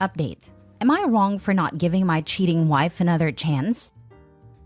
Update. Am I wrong for not giving my cheating wife another chance?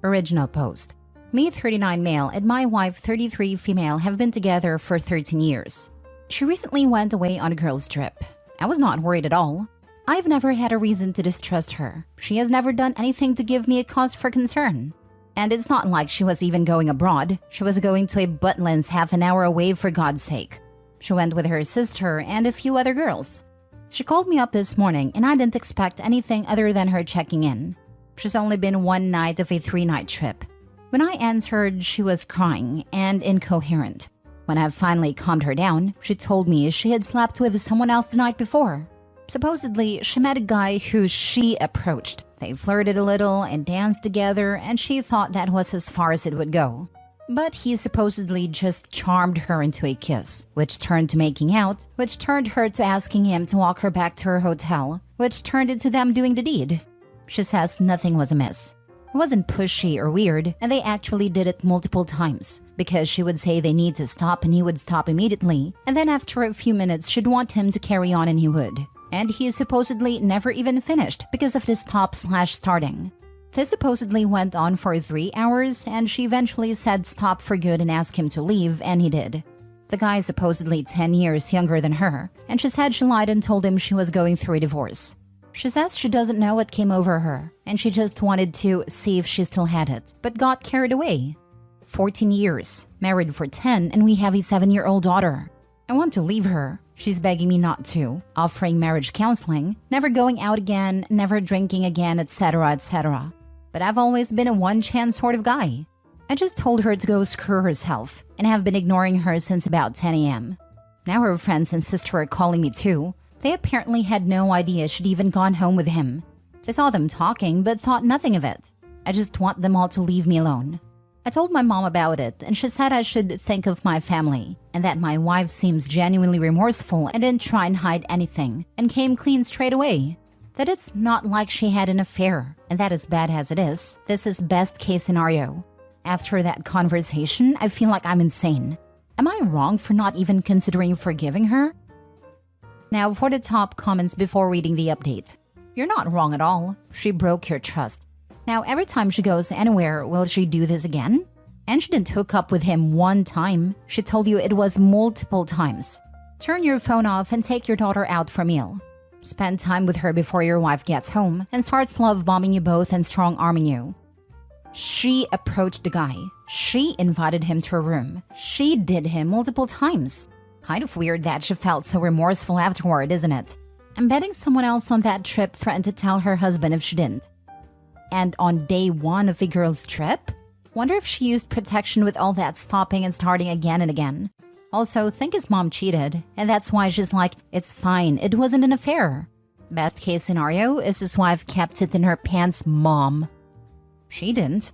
Original post. Me 39 male and my wife 33 female have been together for 13 years. She recently went away on a girls' trip. I was not worried at all. I've never had a reason to distrust her. She has never done anything to give me a cause for concern. And it's not like she was even going abroad. She was going to a Butlins half an hour away for God's sake. She went with her sister and a few other girls. She called me up this morning and I didn't expect anything other than her checking in. She's only been one night of a 3-night trip. When I answered, she was crying and incoherent. When I finally calmed her down, she told me she had slept with someone else the night before. Supposedly, she met a guy who she approached. They flirted a little and danced together, and she thought that was as far as it would go. But he supposedly just charmed her into a kiss, which turned to making out, which turned her to asking him to walk her back to her hotel, which turned into them doing the deed. She says nothing was amiss. It wasn't pushy or weird, and they actually did it multiple times, because she would say they need to stop and he would stop immediately, and then after a few minutes she'd want him to carry on and he would. And he supposedly never even finished because of the stop/starting. This supposedly went on for 3 hours, and she eventually said stop for good and asked him to leave, and he did. The guy is supposedly 10 years younger than her, and she said she lied and told him she was going through a divorce. She says she doesn't know what came over her, and she just wanted to see if she still had it, but got carried away. 14 years, married for 10, and we have a 7-year-old daughter. I want to leave her. She's begging me not to, offering marriage counseling, never going out again, never drinking again, etc., etc. But I've always been a one-chance sort of guy. I just told her to go screw herself, and have been ignoring her since about 10 a.m. Now her friends and sister are calling me too. They apparently had no idea she'd even gone home with him. They saw them talking but thought nothing of it. I just want them all to leave me alone. I told my mom about it, and she said I should think of my family, and that my wife seems genuinely remorseful and didn't try and hide anything, and came clean straight away. That it's not like she had an affair, and that as bad as it is, this is best case scenario. After that conversation, I feel like I'm insane. Am I wrong for not even considering forgiving her? Now for the top comments before reading the update. You're not wrong at all. She broke your trust. Now every time she goes anywhere, will she do this again? And she didn't hook up with him one time. She told you it was multiple times. Turn your phone off and take your daughter out for a meal. Spend time with her before your wife gets home and starts love bombing you both and strong-arming you. She approached the guy. She invited him to her room. She did him multiple times. Kind of weird that she felt so remorseful afterward, isn't it? I'm betting someone else on that trip threatened to tell her husband if she didn't. And on day 1 of a girl's trip? Wonder if she used protection with all that stopping and starting again and again. Also, think his mom cheated, and that's why she's like, it's fine, it wasn't an affair. Best case scenario is his wife kept it in her pants, mom. She didn't.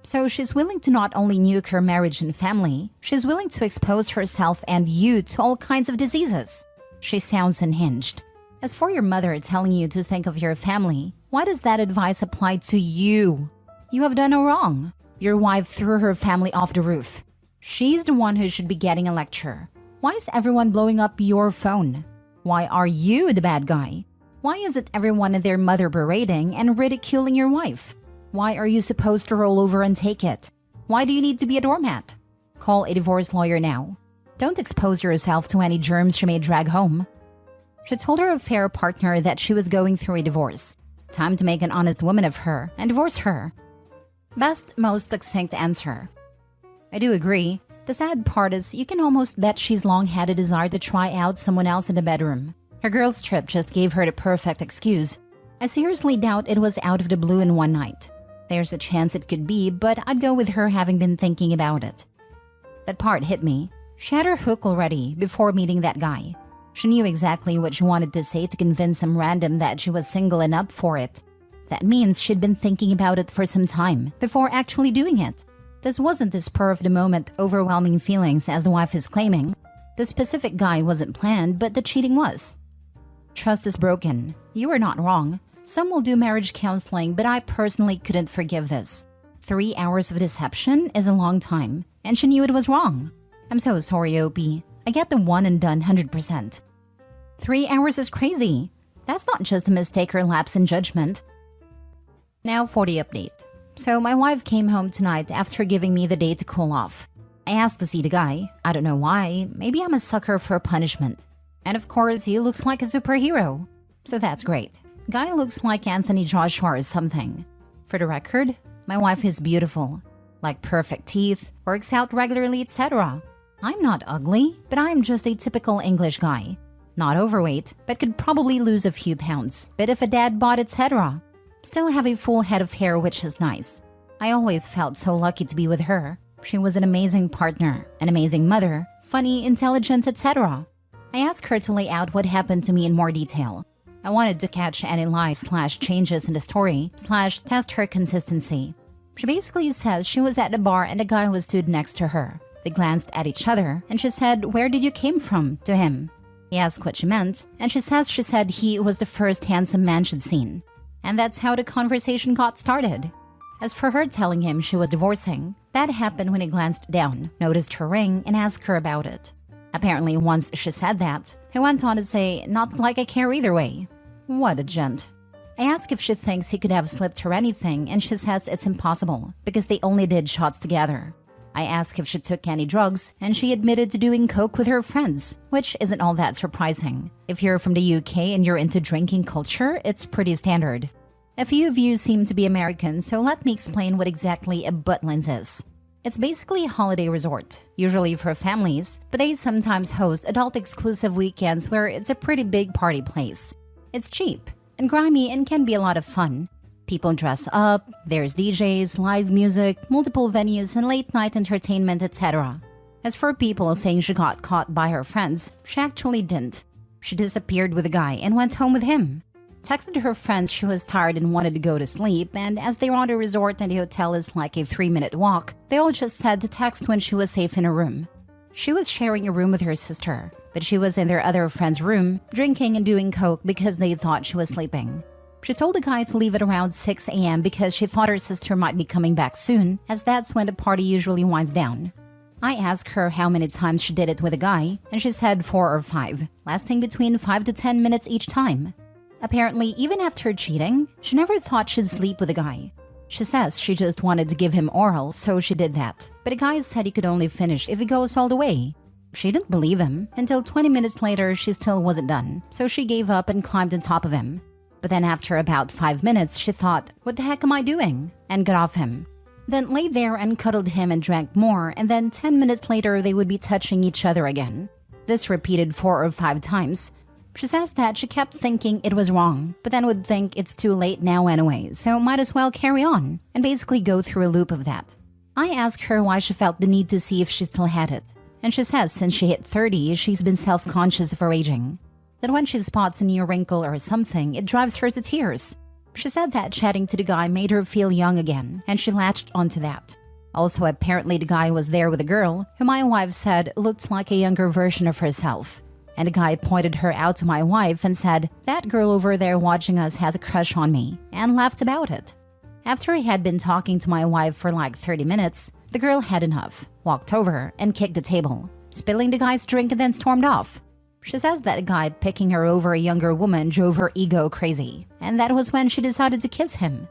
So she's willing to not only nuke her marriage and family, she's willing to expose herself and you to all kinds of diseases. She sounds unhinged. As for your mother telling you to think of your family, why does that advice apply to you? You have done no wrong. Your wife threw her family off the roof. She's the one who should be getting a lecture. Why is everyone blowing up your phone? Why are you the bad guy? Why is it everyone and their mother berating and ridiculing your wife? Why are you supposed to roll over and take it? Why do you need to be a doormat? Call a divorce lawyer now. Don't expose yourself to any germs she may drag home. She told her affair partner that she was going through a divorce. Time to make an honest woman of her and divorce her. Best, most succinct answer. I do agree. The sad part is you can almost bet she's long had a desire to try out someone else in the bedroom. Her girls' trip just gave her the perfect excuse. I seriously doubt it was out of the blue in one night. There's a chance it could be, but I'd go with her having been thinking about it. That part hit me. She had her hook already before meeting that guy. She knew exactly what she wanted to say to convince some random that she was single and up for it. That means she'd been thinking about it for some time before actually doing it. This wasn't the spur of the moment overwhelming feelings as the wife is claiming. The specific guy wasn't planned, but the cheating was. Trust is broken. You are not wrong. Some will do marriage counseling, but I personally couldn't forgive this. 3 hours of deception is a long time, and she knew it was wrong. I'm so sorry, OP. I get the one and done 100%. 3 hours is crazy. That's not just a mistake or lapse in judgment. Now for the update. So my wife came home tonight after giving me the day to cool off. I asked to see the guy. I don't know why. Maybe I'm a sucker for punishment. And of course, he looks like a superhero. So that's great. Guy looks like Anthony Joshua or something. For the record, my wife is beautiful. Like perfect teeth, works out regularly, etc. I'm not ugly, but I'm just a typical English guy. Not overweight, but could probably lose a few pounds. Bit of a dad bod, etc. Still have a full head of hair, which is nice. I always felt so lucky to be with her. She was an amazing partner, an amazing mother, funny, intelligent, etc. I asked her to lay out what happened to me in more detail. I wanted to catch any lies/changes in the story/test her consistency. She basically says she was at the bar and a guy was stood next to her. They glanced at each other and she said, "Where did you came from?" to him. He asked what she meant and she said he was the first handsome man she'd seen. And that's how the conversation got started. As for her telling him she was divorcing, that happened when he glanced down, noticed her ring, and asked her about it. Apparently, once she said that, he went on to say, "Not like I care either way." What a gent. I asked if she thinks he could have slipped her anything, and she says it's impossible, because they only did shots together. I asked if she took any drugs, and she admitted to doing coke with her friends, which isn't all that surprising. If you're from the UK and you're into drinking culture, it's pretty standard. A few of you seem to be American, so let me explain what exactly a Butlins is. It's basically a holiday resort, usually for families, but they sometimes host adult-exclusive weekends where it's a pretty big party place. It's cheap and grimy and can be a lot of fun. People dress up, there's DJs, live music, multiple venues, and late-night entertainment, etc. As for people saying she got caught by her friends, she actually didn't. She disappeared with a guy and went home with him. Texted her friends she was tired and wanted to go to sleep, and as they were on the resort and the hotel is like a 3-minute walk, they all just said to text when she was safe in her room. She was sharing a room with her sister, but she was in their other friend's room, drinking and doing coke because they thought she was sleeping. She told the guy to leave at around 6 a.m. because she thought her sister might be coming back soon, as that's when the party usually winds down. I asked her how many times she did it with a guy, and she said 4 or 5, lasting between 5 to 10 minutes each time. Apparently, even after cheating, she never thought she'd sleep with a guy. She says she just wanted to give him oral, so she did that. But the guy said he could only finish if he goes all the way. She didn't believe him. Until 20 minutes later, she still wasn't done, so she gave up and climbed on top of him. But then after about 5 minutes, she thought, "What the heck am I doing?" and got off him. Then lay there and cuddled him and drank more, and then 10 minutes later, they would be touching each other again. This repeated 4 or 5 times. She says that she kept thinking it was wrong, but then would think it's too late now anyway, so might as well carry on, and basically go through a loop of that. I asked her why she felt the need to see if she still had it, and she says since she hit 30, she's been self-conscious of her aging. That when she spots a new wrinkle or something, it drives her to tears. She said that chatting to the guy made her feel young again, and she latched onto that. Also, apparently the guy was there with a girl, who my wife said looked like a younger version of herself. And the guy pointed her out to my wife and said, "That girl over there watching us has a crush on me," and laughed about it. After he had been talking to my wife for like 30 minutes, the girl had enough, walked over and kicked the table, spilling the guy's drink and then stormed off. She says that a guy picking her over a younger woman drove her ego crazy, and that was when she decided to kiss him.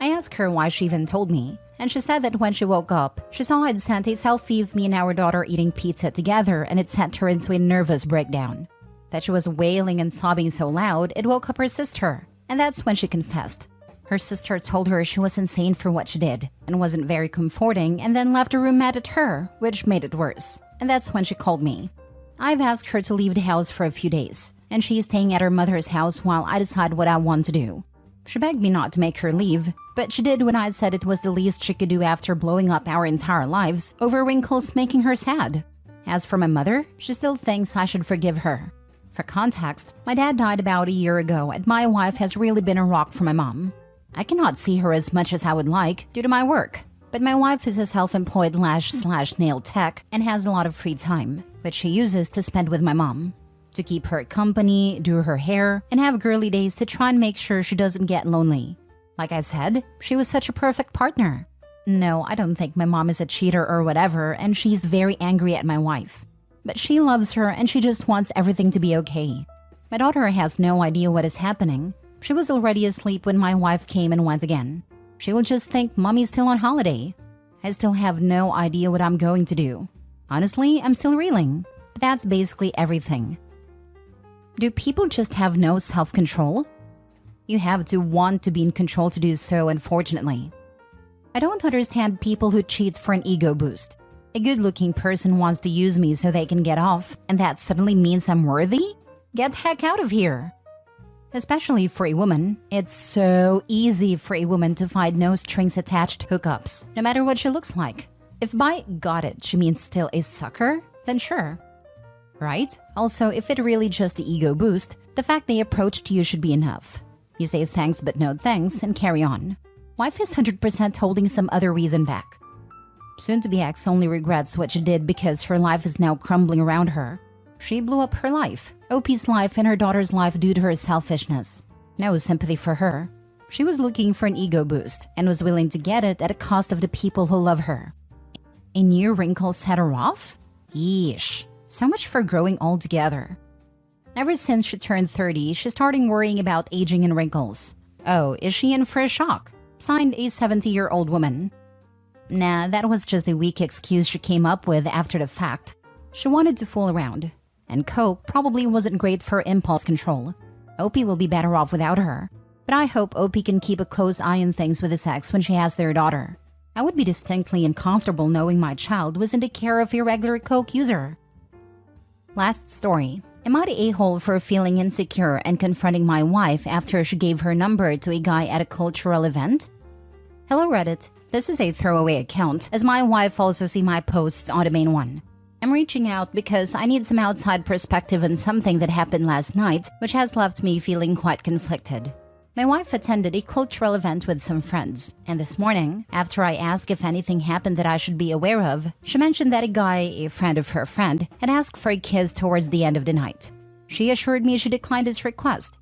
I asked her why she even told me, and she said that when she woke up, she saw I'd sent a selfie of me and our daughter eating pizza together, and it sent her into a nervous breakdown. That she was wailing and sobbing so loud, it woke up her sister, and that's when she confessed. Her sister told her she was insane for what she did, and wasn't very comforting, and then left the room mad at her, which made it worse. And that's when she called me. I've asked her to leave the house for a few days, and she's staying at her mother's house while I decide what I want to do. She begged me not to make her leave, but she did when I said it was the least she could do after blowing up our entire lives over Wrinkles making her sad. As for my mother, she still thinks I should forgive her. For context, my dad died about a year ago, and my wife has really been a rock for my mom. I cannot see her as much as I would like due to my work, but my wife is a self-employed lash/nail tech and has a lot of free time, which she uses to spend with my mom. To keep her company, do her hair, and have girly days to try and make sure she doesn't get lonely. Like I said, she was such a perfect partner. No, I don't think my mom is a cheater or whatever, and she's very angry at my wife. But she loves her and she just wants everything to be okay. My daughter has no idea what is happening. She was already asleep when my wife came and went again. She will just think mommy's still on holiday. I still have no idea what I'm going to do. Honestly, I'm still reeling. But that's basically everything. Do people just have no self-control? You have to want to be in control to do so, unfortunately. I don't understand people who cheat for an ego boost. A good-looking person wants to use me so they can get off, and that suddenly means I'm worthy? Get the heck out of here! Especially for a woman, it's so easy for a woman to find no-strings-attached hookups, no matter what she looks like. If by got it she means still a sucker, then sure. Right? Also, if it really just the ego boost, the fact they approached you should be enough. You say thanks but no thanks and carry on. Wife is 100% holding some other reason back. Soon-to-be ex only regrets what she did because her life is now crumbling around her. She blew up her life, OP's life and her daughter's life due to her selfishness. No sympathy for her. She was looking for an ego boost and was willing to get it at a cost of the people who love her. A new wrinkle set her off? Yeesh. So much for growing old together. Ever since she turned 30, she's starting worrying about aging and wrinkles. Oh, is she in for a shock? Signed, a 70-year-old woman. Nah, that was just a weak excuse she came up with after the fact. She wanted to fool around. And coke probably wasn't great for impulse control. OP will be better off without her. But I hope OP can keep a close eye on things with his ex when she has their daughter. I would be distinctly uncomfortable knowing my child was in the care of a regular coke user. Last story. Am I the a-hole for feeling insecure and confronting my wife after she gave her number to a guy at a cultural event? Hello Reddit. This is a throwaway account, as my wife also sees my posts on the main one. I'm reaching out because I need some outside perspective on something that happened last night, which has left me feeling quite conflicted. My wife attended a cultural event with some friends, and this morning, after I asked if anything happened that I should be aware of, she mentioned that a guy, a friend of her friend, had asked for a kiss towards the end of the night. She assured me she declined his request.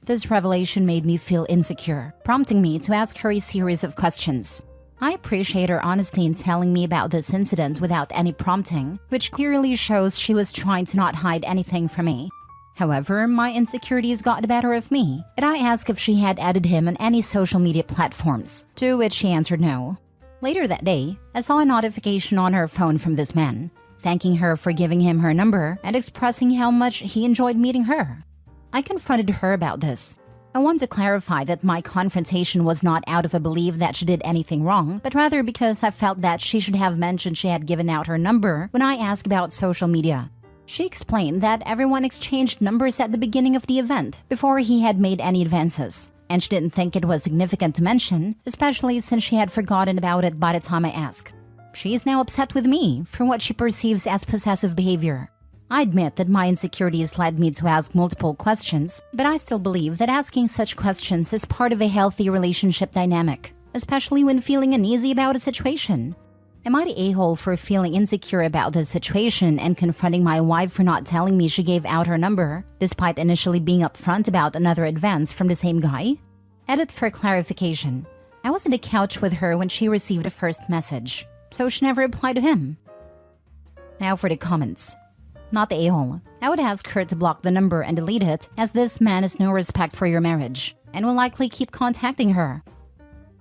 This revelation made me feel insecure, prompting me to ask her a series of questions. I appreciate her honesty in telling me about this incident without any prompting, which clearly shows she was trying to not hide anything from me. However, my insecurities got the better of me, and I asked if she had added him on any social media platforms, to which she answered no. Later that day, I saw a notification on her phone from this man, thanking her for giving him her number and expressing how much he enjoyed meeting her. I confronted her about this. I want to clarify that my confrontation was not out of a belief that she did anything wrong, but rather because I felt that she should have mentioned she had given out her number when I asked about social media. She explained that everyone exchanged numbers at the beginning of the event before he had made any advances, and she didn't think it was significant to mention, especially since she had forgotten about it by the time I asked. She is now upset with me for what she perceives as possessive behavior. I admit that my insecurities led me to ask multiple questions, but I still believe that asking such questions is part of a healthy relationship dynamic, especially when feeling uneasy about a situation. Am I the a-hole for feeling insecure about this situation and confronting my wife for not telling me she gave out her number, despite initially being upfront about another advance from the same guy? Edit for clarification. I was on the couch with her when she received the first message, so she never replied to him. Now for the comments. Not the a-hole. I would ask her to block the number and delete it, as this man has no respect for your marriage, and will likely keep contacting her.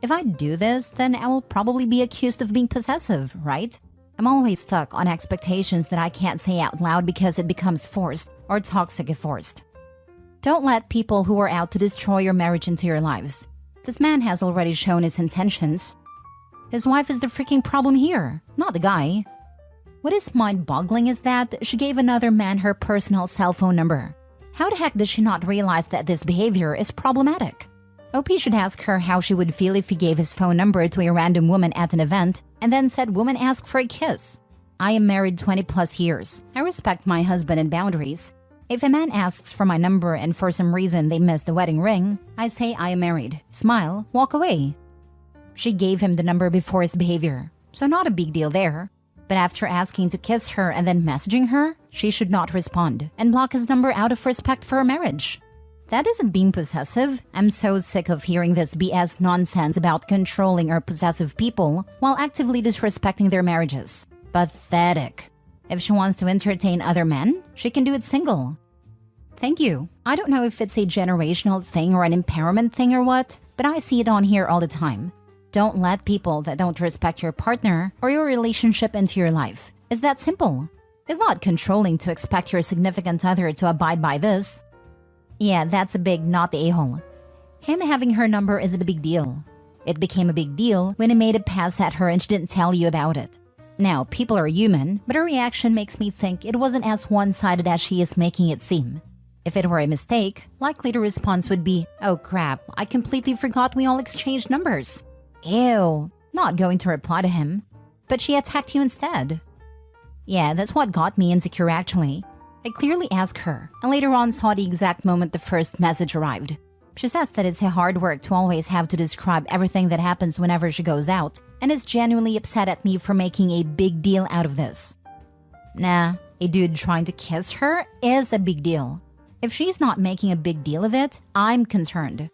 If I do this, then I will probably be accused of being possessive, right? I'm always stuck on expectations that I can't say out loud because it becomes forced, or toxic if forced. Don't let people who are out to destroy your marriage into your lives. This man has already shown his intentions. His wife is the freaking problem here, not the guy. What is mind-boggling is that she gave another man her personal cell phone number. How the heck does she not realize that this behavior is problematic? OP should ask her how she would feel if he gave his phone number to a random woman at an event and then said woman asked for a kiss. I am married 20 plus years. I respect my husband and boundaries. If a man asks for my number and for some reason they miss the wedding ring, I say I am married, smile, walk away. She gave him the number before his behavior, so not a big deal there. But after asking to kiss her and then messaging her, she should not respond and block his number out of respect for her marriage. That isn't being possessive. I'm so sick of hearing this BS nonsense about controlling or possessive people while actively disrespecting their marriages. Pathetic. If she wants to entertain other men, she can do it single. Thank you. I don't know if it's a generational thing or an empowerment thing or what, but I see it on here all the time. Don't let people that don't respect your partner or your relationship into your life. It's that simple. It's not controlling to expect your significant other to abide by this. Yeah, that's a big not the a-hole. Him having her number isn't a big deal. It became a big deal when he made a pass at her and she didn't tell you about it. Now, people are human, but her reaction makes me think it wasn't as one-sided as she is making it seem. If it were a mistake, likely the response would be, "Oh crap, I completely forgot we all exchanged numbers." Ew, not going to reply to him. But she attacked you instead. Yeah, that's what got me insecure actually. I clearly asked her, and later on saw the exact moment the first message arrived. She says that it's a hard work to always have to describe everything that happens whenever she goes out, and is genuinely upset at me for making a big deal out of this. Nah, a dude trying to kiss her is a big deal. If she's not making a big deal of it, I'm concerned.